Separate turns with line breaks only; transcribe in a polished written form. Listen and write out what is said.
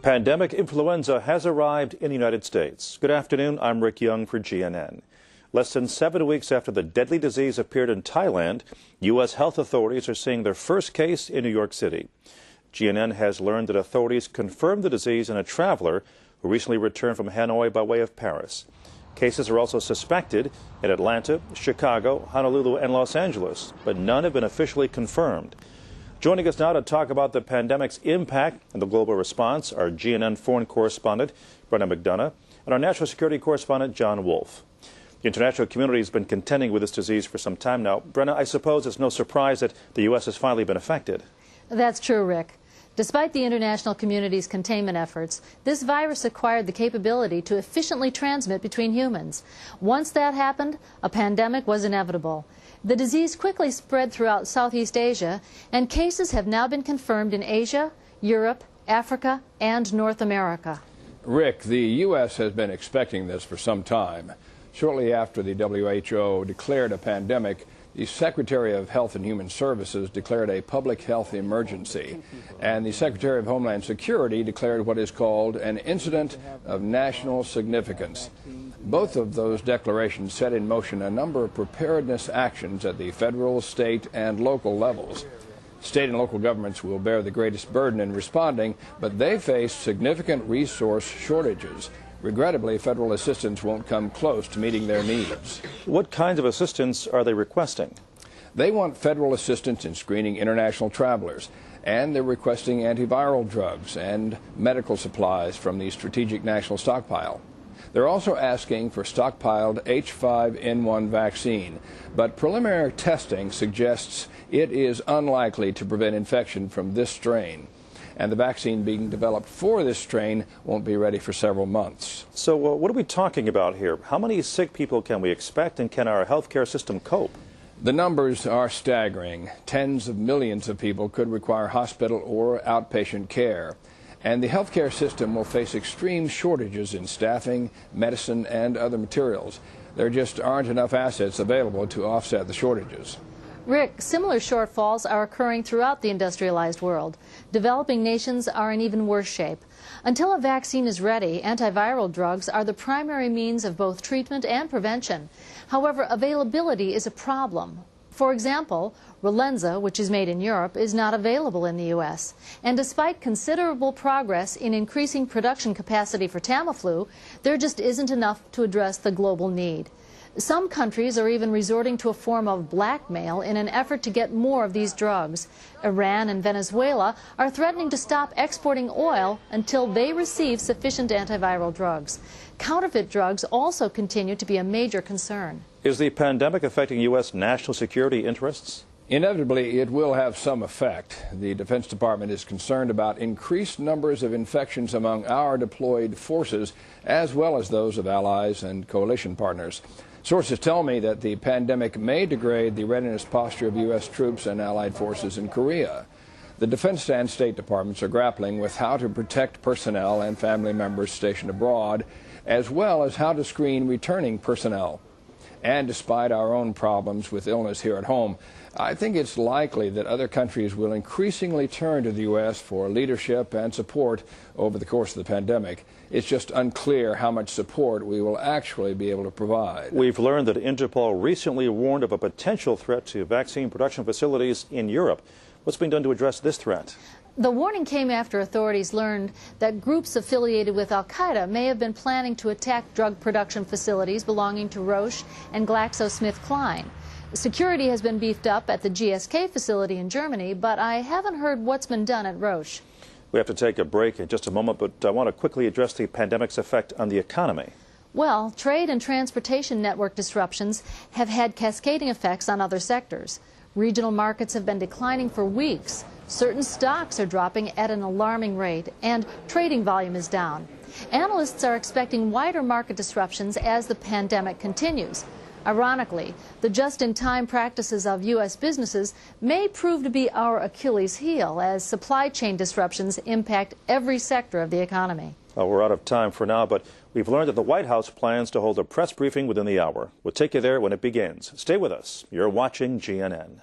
Pandemic influenza has arrived in the United States. Good afternoon, I'm Rick Young for GNN. Less than 7 weeks after the deadly disease appeared in Thailand, U.S. health authorities are seeing their first case in New York City. GNN has learned that authorities confirmed the disease in a traveler who recently returned from Hanoi by way of Paris. Cases are also suspected in Atlanta, Chicago, Honolulu, and Los Angeles, but none have been officially confirmed. Joining us now to talk about the pandemic's impact and the global response are GNN foreign correspondent Brenna McDonough and our national security correspondent John Wolf. The international community has been contending with this disease for some time now. Brenna, I suppose it's no surprise that the U.S. has finally been affected.
That's true, Rick. Despite the international community's containment efforts, this virus acquired the capability to efficiently transmit between humans. Once that happened, a pandemic was inevitable. The disease quickly spread throughout Southeast Asia, and cases have now been confirmed in Asia, Europe, Africa, and North America.
Rick, the U.S. has been expecting this for some time. Shortly after the WHO declared a pandemic, the Secretary of Health and Human Services declared a public health emergency, and the Secretary of Homeland Security declared what is called an incident of national significance. Both of those declarations set in motion a number of preparedness actions at the federal, state, and local levels. State and local governments will bear the greatest burden in responding, but they face significant resource shortages. Regrettably, federal assistance won't come close to meeting their needs.
What kinds of assistance are they requesting?
They want federal assistance in screening international travelers, and they're requesting antiviral drugs and medical supplies from the Strategic National Stockpile. They're also asking for stockpiled H5N1 vaccine, but preliminary testing suggests it is unlikely to prevent infection from this strain. And the vaccine being developed for this strain won't be ready for several months.
So what are we talking about here? How many sick people can we expect, and can our healthcare system cope?
The numbers are staggering. Tens of millions of people could require hospital or outpatient care. And the healthcare system will face extreme shortages in staffing, medicine, and other materials. There just aren't enough assets available to offset the shortages.
Rick, similar shortfalls are occurring throughout the industrialized world. Developing nations are in even worse shape. Until a vaccine is ready, antiviral drugs are the primary means of both treatment and prevention. However, availability is a problem. For example, Influenza, which is made in Europe, is not available in the U.S. And despite considerable progress in increasing production capacity for Tamiflu, there just isn't enough to address the global need. Some countries are even resorting to a form of blackmail in an effort to get more of these drugs. Iran and Venezuela are threatening to stop exporting oil until they receive sufficient antiviral drugs. Counterfeit drugs also continue to be a major concern.
Is the pandemic affecting U.S. national security interests?
Inevitably, it will have some effect. The Defense Department is concerned about increased numbers of infections among our deployed forces, as well as those of allies and coalition partners. Sources tell me that the pandemic may degrade the readiness posture of U.S. troops and allied forces in Korea. The Defense and State Departments are grappling with how to protect personnel and family members stationed abroad, as well as how to screen returning personnel. And despite our own problems with illness here at home, I think it's likely that other countries will increasingly turn to the U.S. for leadership and support over the course of the pandemic. It's just unclear how much support we will actually be able to provide.
We've learned that Interpol recently warned of a potential threat to vaccine production facilities in Europe. What's being done to address this threat?
The warning came after authorities learned that groups affiliated with al-Qaeda may have been planning to attack drug production facilities belonging to Roche and GlaxoSmithKline. Security has been beefed up at the GSK facility in Germany, but I haven't heard what's been done at Roche.
We have to take a break in just a moment, but I want to quickly address the pandemic's effect on the economy.
Well, trade and transportation network disruptions have had cascading effects on other sectors. Regional markets have been declining for weeks. Certain stocks are dropping at an alarming rate, and trading volume is down. Analysts are expecting wider market disruptions as the pandemic continues. Ironically, the just-in-time practices of U.S. businesses may prove to be our Achilles heel as supply chain disruptions impact every sector of the economy.
Well, we're out of time for now, but we've learned that the White House plans to hold a press briefing within the hour. We'll take you there when it begins. Stay with us. You're watching GNN.